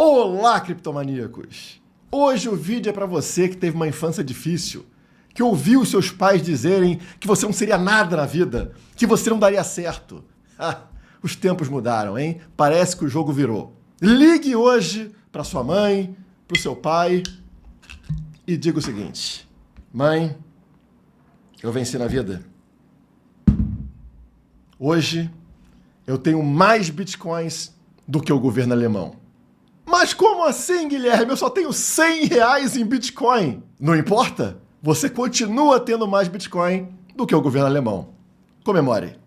Olá, criptomaníacos! Hoje o vídeo é para você que teve uma infância difícil, que ouviu seus pais dizerem que você não seria nada na vida, que você não daria certo. Os tempos mudaram, hein? Parece que o jogo virou. Ligue hoje para sua mãe, para o seu pai e diga o seguinte: mãe, eu venci na vida. Hoje eu tenho mais bitcoins do que o governo alemão. Mas como assim, Guilherme? Eu só tenho R$100 em Bitcoin. Não importa, você continua tendo mais Bitcoin do que o governo alemão. Comemore.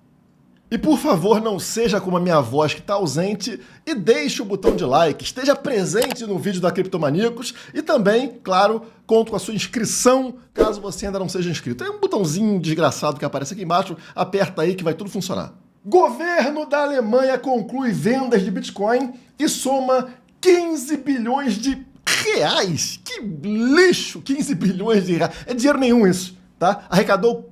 E por favor, não seja como a minha voz que está ausente e deixe o botão de like, esteja presente no vídeo da Criptomaníacos e também, claro, conto com a sua inscrição, caso você ainda não seja inscrito. Tem um botãozinho desgraçado que aparece aqui embaixo, aperta aí que vai tudo funcionar. Governo da Alemanha conclui vendas de Bitcoin e soma 15 bilhões de reais. Que lixo! 15 bilhões de reais. É dinheiro nenhum isso, tá? Arrecadou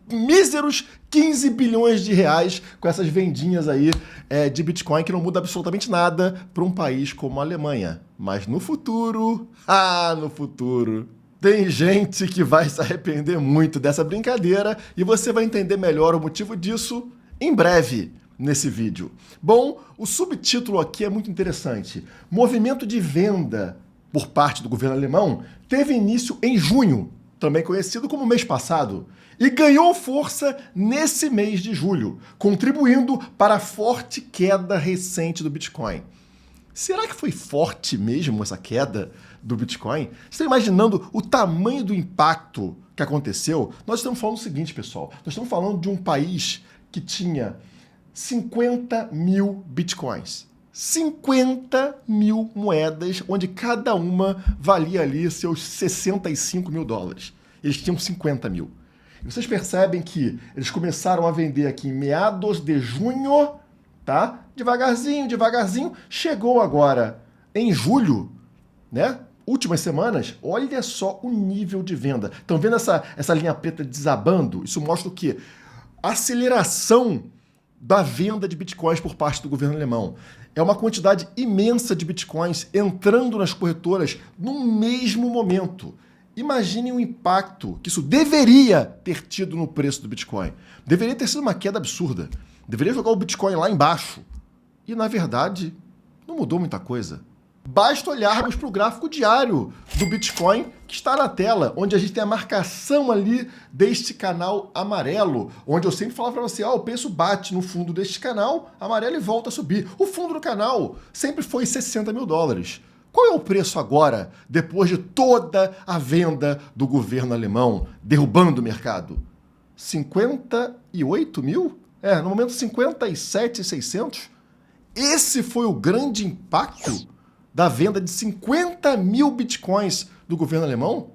míseros 15 bilhões de reais com essas vendinhas aí de Bitcoin que não muda absolutamente nada para um país como a Alemanha. Mas no futuro, no futuro, tem gente que vai se arrepender muito dessa brincadeira e você vai entender melhor o motivo disso em breve nesse vídeo. Bom, o subtítulo aqui é muito interessante. Movimento de venda por parte do governo alemão teve início em junho, também conhecido como mês passado, e ganhou força nesse mês de julho, contribuindo para a forte queda recente do Bitcoin. Será que foi forte mesmo essa queda do Bitcoin? Você está imaginando o tamanho do impacto que aconteceu? Nós estamos falando o seguinte, pessoal. Nós estamos falando de um país que tinha 50 mil Bitcoins. 50 mil moedas, onde cada uma valia ali seus 65 mil dólares. Eles tinham 50 mil. E vocês percebem que eles começaram a vender aqui em meados de junho, tá? Devagarzinho, devagarzinho. Chegou agora em julho, né? Últimas semanas, olha só o nível de venda. Estão vendo essa linha preta desabando? Isso mostra o quê? Aceleração da venda de bitcoins por parte do governo alemão. É uma quantidade imensa de bitcoins entrando nas corretoras no mesmo momento. Imagine o impacto que isso deveria ter tido no preço do Bitcoin. Deveria ter sido uma queda absurda. Deveria jogar o Bitcoin lá embaixo. E, na verdade, não mudou muita coisa. Basta olharmos para o gráfico diário do Bitcoin que está na tela, onde a gente tem a marcação ali deste canal amarelo, onde eu sempre falava para você, o preço bate no fundo deste canal amarelo e volta a subir. O fundo do canal sempre foi 60 mil dólares. Qual é o preço agora, depois de toda a venda do governo alemão derrubando o mercado? 58 mil? No momento 57.600. Esse foi o grande impacto da venda de 50 mil bitcoins do governo alemão?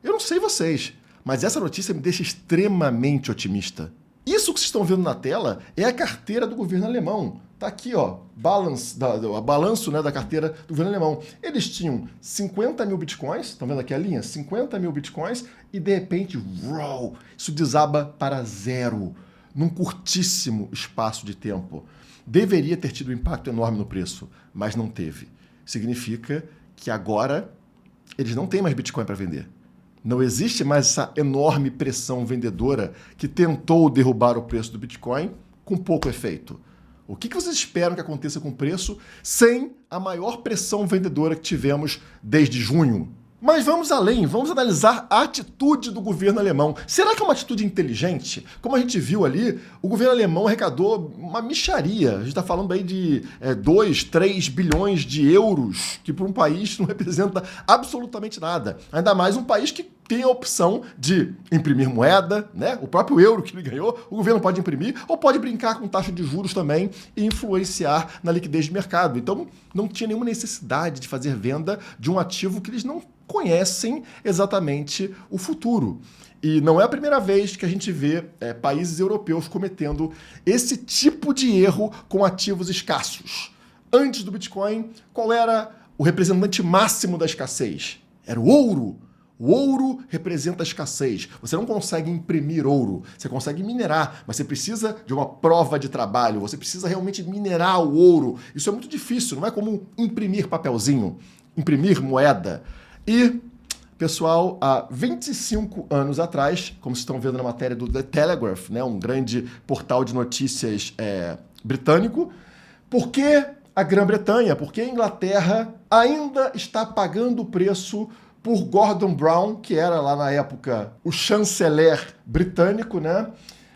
Eu não sei vocês, mas essa notícia me deixa extremamente otimista. Isso que vocês estão vendo na tela é a carteira do governo alemão. Tá aqui, ó, balanço, né, da carteira do governo alemão. Eles tinham 50 mil bitcoins, estão vendo aqui a linha? 50 mil bitcoins e de repente, isso desaba para zero num curtíssimo espaço de tempo. Deveria ter tido um impacto enorme no preço, mas não teve. Significa que agora eles não têm mais Bitcoin para vender. Não existe mais essa enorme pressão vendedora que tentou derrubar o preço do Bitcoin com pouco efeito. O que vocês esperam que aconteça com o preço sem a maior pressão vendedora que tivemos desde junho? Mas vamos além, vamos analisar a atitude do governo alemão. Será que é uma atitude inteligente? Como a gente viu ali, o governo alemão arrecadou uma mixaria. A gente está falando aí de 2, 3 bilhões de euros, que para um país não representa absolutamente nada. Ainda mais um país que tem a opção de imprimir moeda, né? O próprio euro que ele ganhou, o governo pode imprimir, ou pode brincar com taxa de juros também e influenciar na liquidez de mercado. Então, não tinha nenhuma necessidade de fazer venda de um ativo que eles não conhecem exatamente o futuro. E não é a primeira vez que a gente vê países europeus cometendo esse tipo de erro com ativos escassos. Antes do Bitcoin, qual era o representante máximo da escassez? Era o ouro. O ouro representa a escassez. Você não consegue imprimir ouro, você consegue minerar, mas você precisa de uma prova de trabalho, você precisa realmente minerar o ouro. Isso é muito difícil, não é como imprimir papelzinho, imprimir moeda. E, pessoal, há 25 anos atrás, como vocês estão vendo na matéria do The Telegraph, né, um grande portal de notícias britânico, por que a Grã-Bretanha, por que a Inglaterra ainda está pagando o preço por Gordon Brown, que era lá na época o chanceler britânico, né,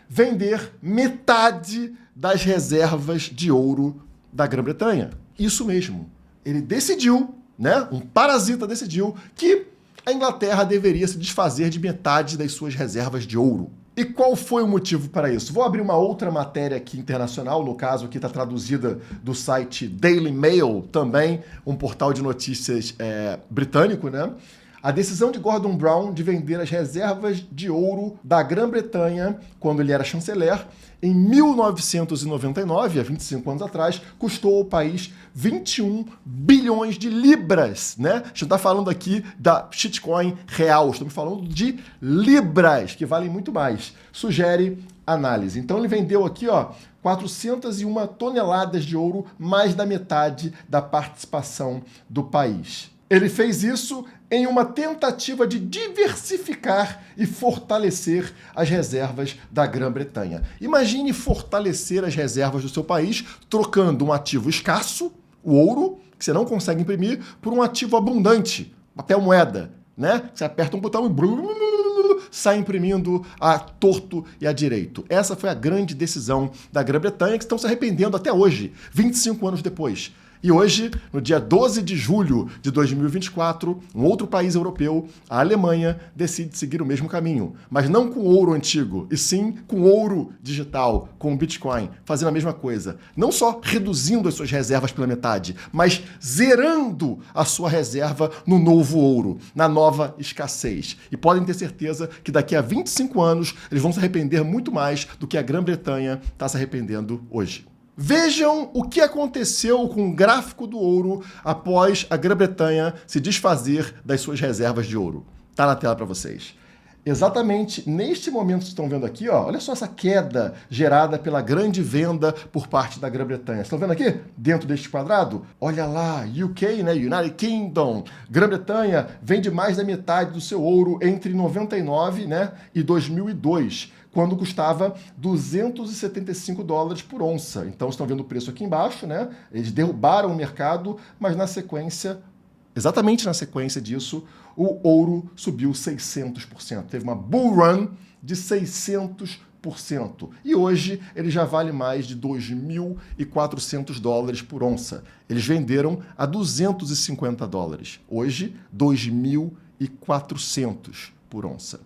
vender metade das reservas de ouro da Grã-Bretanha? Isso mesmo. Ele decidiu, né, um parasita decidiu que a Inglaterra deveria se desfazer de metade das suas reservas de ouro. E qual foi o motivo para isso? Vou abrir uma outra matéria aqui internacional, no caso aqui está traduzida do site Daily Mail, também um portal de notícias britânico, né? A decisão de Gordon Brown de vender as reservas de ouro da Grã-Bretanha, quando ele era chanceler, em 1999, há 25 anos atrás, custou ao país 21 bilhões de libras, né? A gente não está falando aqui da shitcoin real, estamos falando de libras, que valem muito mais. Sugere análise. Então ele vendeu aqui, 401 toneladas de ouro, mais da metade da participação do país. Ele fez isso em uma tentativa de diversificar e fortalecer as reservas da Grã-Bretanha. Imagine fortalecer as reservas do seu país trocando um ativo escasso, o ouro, que você não consegue imprimir, por um ativo abundante, papel moeda, né? Você aperta um botão e sai imprimindo a torto e a direito. Essa foi a grande decisão da Grã-Bretanha, que estão se arrependendo até hoje, 25 anos depois. E hoje, no dia 12 de julho de 2024, um outro país europeu, a Alemanha, decide seguir o mesmo caminho, mas não com ouro antigo, e sim com ouro digital, com Bitcoin, fazendo a mesma coisa. Não só reduzindo as suas reservas pela metade, mas zerando a sua reserva no novo ouro, na nova escassez. E podem ter certeza que daqui a 25 anos eles vão se arrepender muito mais do que a Grã-Bretanha está se arrependendo hoje. Vejam o que aconteceu com o gráfico do ouro após a Grã-Bretanha se desfazer das suas reservas de ouro. Está na tela para vocês. Exatamente neste momento que vocês estão vendo aqui, olha só essa queda gerada pela grande venda por parte da Grã-Bretanha. Estão vendo aqui? Dentro deste quadrado? Olha lá, UK, né? United Kingdom. Grã-Bretanha vende mais da metade do seu ouro entre 99, né, e 2002. Quando custava $275 por onça. Então, estão vendo o preço aqui embaixo, né? Eles derrubaram o mercado, mas na sequência, exatamente na sequência disso, o ouro subiu 600%. Teve uma bull run de 600%. E hoje ele já vale mais de $2.400 por onça. Eles venderam a $250. Hoje, 2.400 por onça.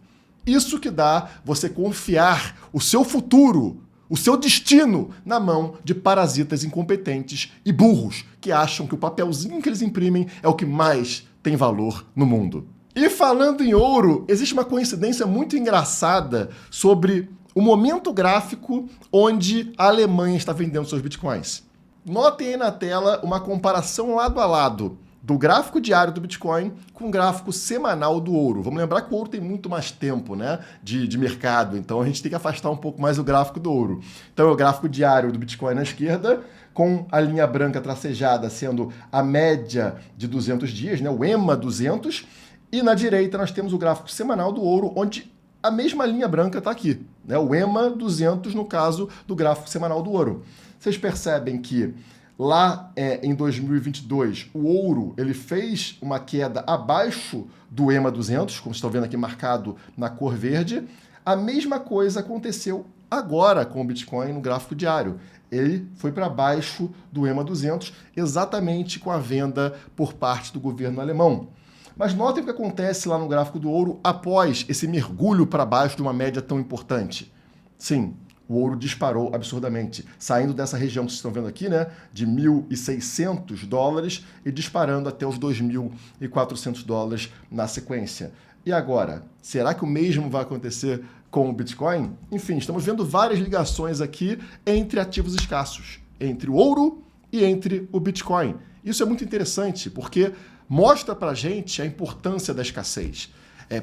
Isso que dá você confiar o seu futuro, o seu destino na mão de parasitas incompetentes e burros que acham que o papelzinho que eles imprimem é o que mais tem valor no mundo. E falando em ouro, existe uma coincidência muito engraçada sobre o momento gráfico onde a Alemanha está vendendo seus bitcoins. Notem aí na tela uma comparação lado a lado do gráfico diário do Bitcoin com o gráfico semanal do ouro. Vamos lembrar que o ouro tem muito mais tempo, né, de mercado, então a gente tem que afastar um pouco mais o gráfico do ouro. Então é o gráfico diário do Bitcoin na esquerda, com a linha branca tracejada sendo a média de 200 dias, né, o EMA 200, e na direita nós temos o gráfico semanal do ouro, onde a mesma linha branca está aqui, né, o EMA 200 no caso do gráfico semanal do ouro. Vocês percebem que lá em 2022, o ouro ele fez uma queda abaixo do EMA 200, como vocês estão vendo aqui marcado na cor verde. A mesma coisa aconteceu agora com o Bitcoin no gráfico diário. Ele foi para baixo do EMA 200, exatamente com a venda por parte do governo alemão. Mas notem o que acontece lá no gráfico do ouro após esse mergulho para baixo de uma média tão importante. Sim, o ouro disparou absurdamente, saindo dessa região que vocês estão vendo aqui, né, de $1.600 e disparando até os $2.400 na sequência. E agora, será que o mesmo vai acontecer com o Bitcoin? Enfim, estamos vendo várias ligações aqui entre ativos escassos, entre o ouro e entre o Bitcoin. Isso é muito interessante, porque mostra pra gente a importância da escassez.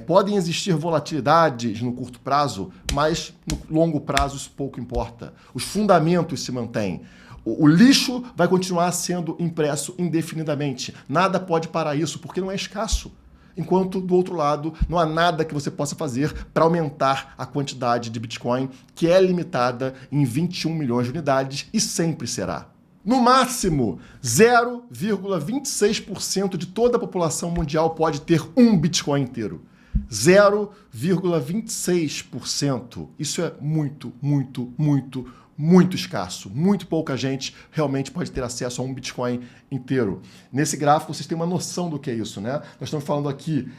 Podem existir volatilidades no curto prazo, mas no longo prazo isso pouco importa. Os fundamentos se mantêm. O lixo vai continuar sendo impresso indefinidamente. Nada pode parar isso, porque não é escasso. Enquanto, do outro lado, não há nada que você possa fazer para aumentar a quantidade de Bitcoin, que é limitada em 21 milhões de unidades e sempre será. No máximo, 0,26% de toda a população mundial pode ter um Bitcoin inteiro. 0,26%. Isso é muito, muito, muito, muito escasso. Muito pouca gente realmente pode ter acesso a um Bitcoin inteiro. Nesse gráfico, vocês têm uma noção do que é isso, né? Nós estamos falando aqui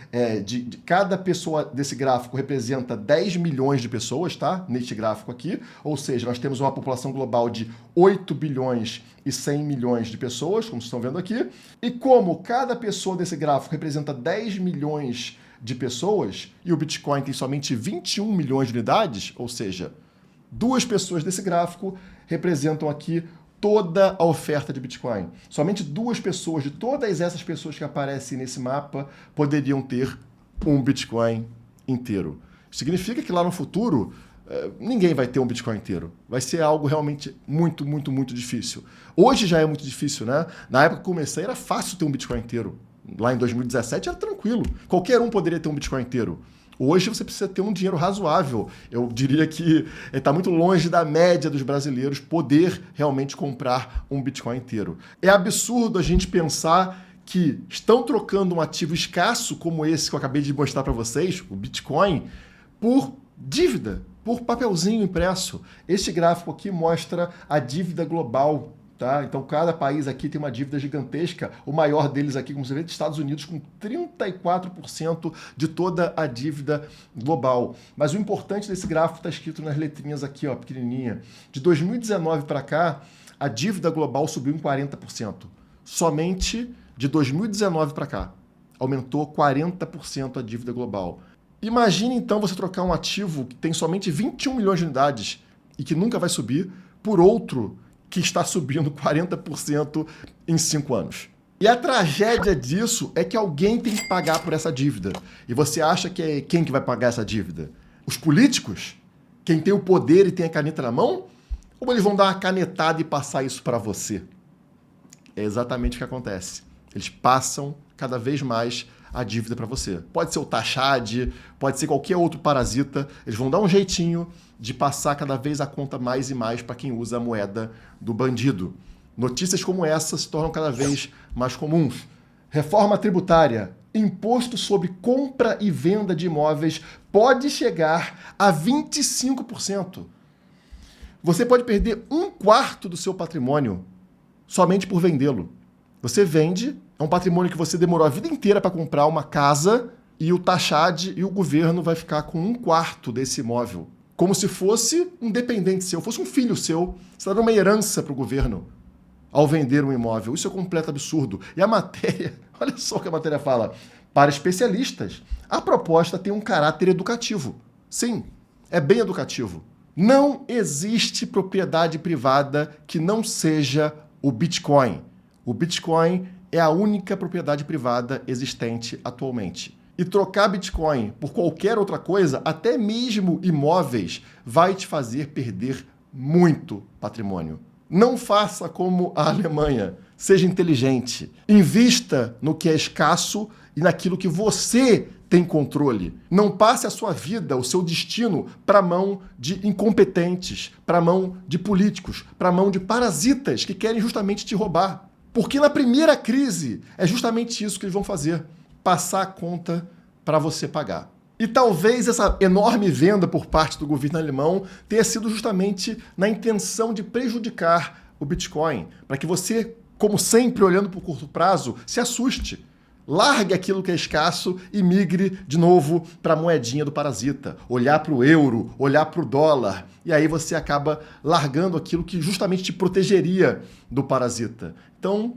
de cada pessoa desse gráfico representa 10 milhões de pessoas, tá? Neste gráfico aqui. Ou seja, nós temos uma população global de 8 bilhões e 100 milhões de pessoas, como vocês estão vendo aqui. E como cada pessoa desse gráfico representa 10 milhões de pessoas e o Bitcoin tem somente 21 milhões de unidades, ou seja, duas pessoas desse gráfico representam aqui toda a oferta de Bitcoin. Somente duas pessoas de todas essas pessoas que aparecem nesse mapa poderiam ter um Bitcoin inteiro. Significa que lá no futuro ninguém vai ter um Bitcoin inteiro. Vai ser algo realmente muito, muito, muito difícil. Hoje já é muito difícil, né? Na época que eu comecei era fácil ter um Bitcoin inteiro. Lá em 2017 era tranquilo. Qualquer um poderia ter um Bitcoin inteiro. Hoje você precisa ter um dinheiro razoável. Eu diria que está muito longe da média dos brasileiros poder realmente comprar um Bitcoin inteiro. É absurdo a gente pensar que estão trocando um ativo escasso como esse que eu acabei de mostrar para vocês, o Bitcoin, por dívida, por papelzinho impresso. Este gráfico aqui mostra a dívida global. Tá? Então, cada país aqui tem uma dívida gigantesca. O maior deles aqui, como você vê, é dos Estados Unidos, com 34% de toda a dívida global. Mas o importante desse gráfico está escrito nas letrinhas aqui, ó, pequenininha. De 2019 para cá, a dívida global subiu em 40%. Somente de 2019 para cá. Aumentou 40% a dívida global. Imagine, então, você trocar um ativo que tem somente 21 milhões de unidades e que nunca vai subir por outro que está subindo 40% em 5 anos. E a tragédia disso é que alguém tem que pagar por essa dívida. E você acha que é quem que vai pagar essa dívida? Os políticos? Quem tem o poder e tem a caneta na mão? Ou eles vão dar uma canetada e passar isso para você? É exatamente o que acontece. Eles passam cada vez mais a dívida para você. Pode ser o Taxade, pode ser qualquer outro parasita. Eles vão dar um jeitinho de passar cada vez a conta mais e mais para quem usa a moeda do bandido. Notícias como essa se tornam cada vez mais comuns. Reforma tributária. Imposto sobre compra e venda de imóveis pode chegar a 25%. Você pode perder 1/4 do seu patrimônio somente por vendê-lo. Você vende, é um patrimônio que você demorou a vida inteira para comprar uma casa e o Taxade e o governo vai ficar com 1/4 desse imóvel. Como se fosse um dependente seu, fosse um filho seu. Você está dando uma herança para o governo ao vender um imóvel. Isso é um completo absurdo. E a matéria, olha só o que a matéria fala. Para especialistas, a proposta tem um caráter educativo. Sim, é bem educativo. Não existe propriedade privada que não seja o Bitcoin. O Bitcoin é a única propriedade privada existente atualmente. E trocar Bitcoin por qualquer outra coisa, até mesmo imóveis, vai te fazer perder muito patrimônio. Não faça como a Alemanha. Seja inteligente. Invista no que é escasso e naquilo que você tem controle. Não passe a sua vida, o seu destino, para a mão de incompetentes, para a mão de políticos, para a mão de parasitas que querem justamente te roubar. Porque na primeira crise é justamente isso que eles vão fazer. Passar a conta para você pagar. E talvez essa enorme venda por parte do governo alemão tenha sido justamente na intenção de prejudicar o Bitcoin, para que você, como sempre, olhando para o curto prazo, se assuste. Largue aquilo que é escasso e migre de novo para a moedinha do parasita. Olhar para o euro, olhar para o dólar. E aí você acaba largando aquilo que justamente te protegeria do parasita. Então,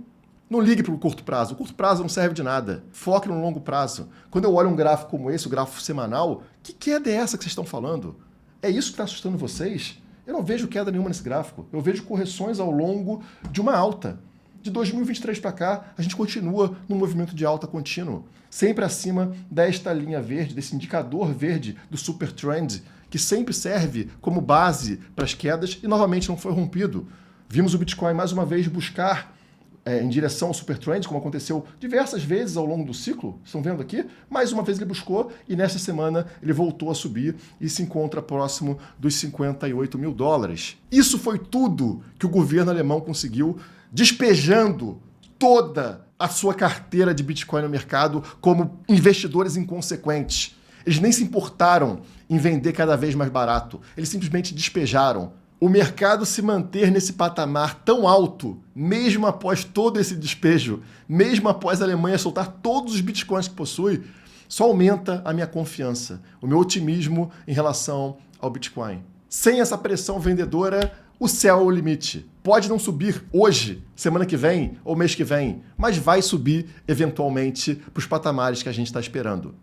não ligue para o curto prazo. O curto prazo não serve de nada. Foque no longo prazo. Quando eu olho um gráfico como esse, o gráfico semanal, que queda é essa que vocês estão falando? É isso que está assustando vocês? Eu não vejo queda nenhuma nesse gráfico. Eu vejo correções ao longo de uma alta. De 2023 para cá, a gente continua no movimento de alta contínuo, sempre acima desta linha verde, desse indicador verde do Super Trend, que sempre serve como base para as quedas e novamente não foi rompido. Vimos o Bitcoin mais uma vez buscar em direção ao Super Trend, como aconteceu diversas vezes ao longo do ciclo, estão vendo aqui? Mais uma vez ele buscou e nessa semana ele voltou a subir e se encontra próximo dos 58 mil dólares. Isso foi tudo que o governo alemão conseguiu, despejando toda a sua carteira de Bitcoin no mercado como investidores inconsequentes. Eles nem se importaram em vender cada vez mais barato, eles simplesmente despejaram. O mercado se manter nesse patamar tão alto, mesmo após todo esse despejo, mesmo após a Alemanha soltar todos os bitcoins que possui, só aumenta a minha confiança, o meu otimismo em relação ao Bitcoin. Sem essa pressão vendedora, o céu é o limite. Pode não subir hoje, semana que vem ou mês que vem, mas vai subir eventualmente para os patamares que a gente está esperando.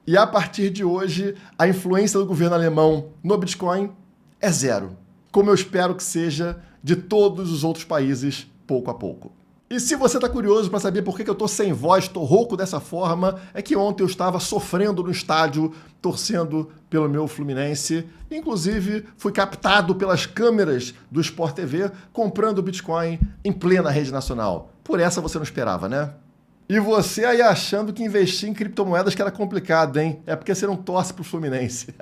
E a partir de hoje, a influência do governo alemão no Bitcoin é zero, como eu espero que seja de todos os outros países, pouco a pouco. E se você está curioso para saber por que eu estou sem voz, estou rouco dessa forma, é que ontem eu estava sofrendo no estádio, torcendo pelo meu Fluminense. Inclusive, fui captado pelas câmeras do Sport TV comprando Bitcoin em plena rede nacional. Por essa você não esperava, né? E você aí achando que investir em criptomoedas que era complicado, hein? É porque você não torce pro Fluminense.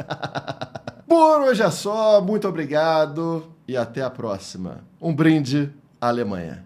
Por hoje é só, muito obrigado e até a próxima. Um brinde à Alemanha.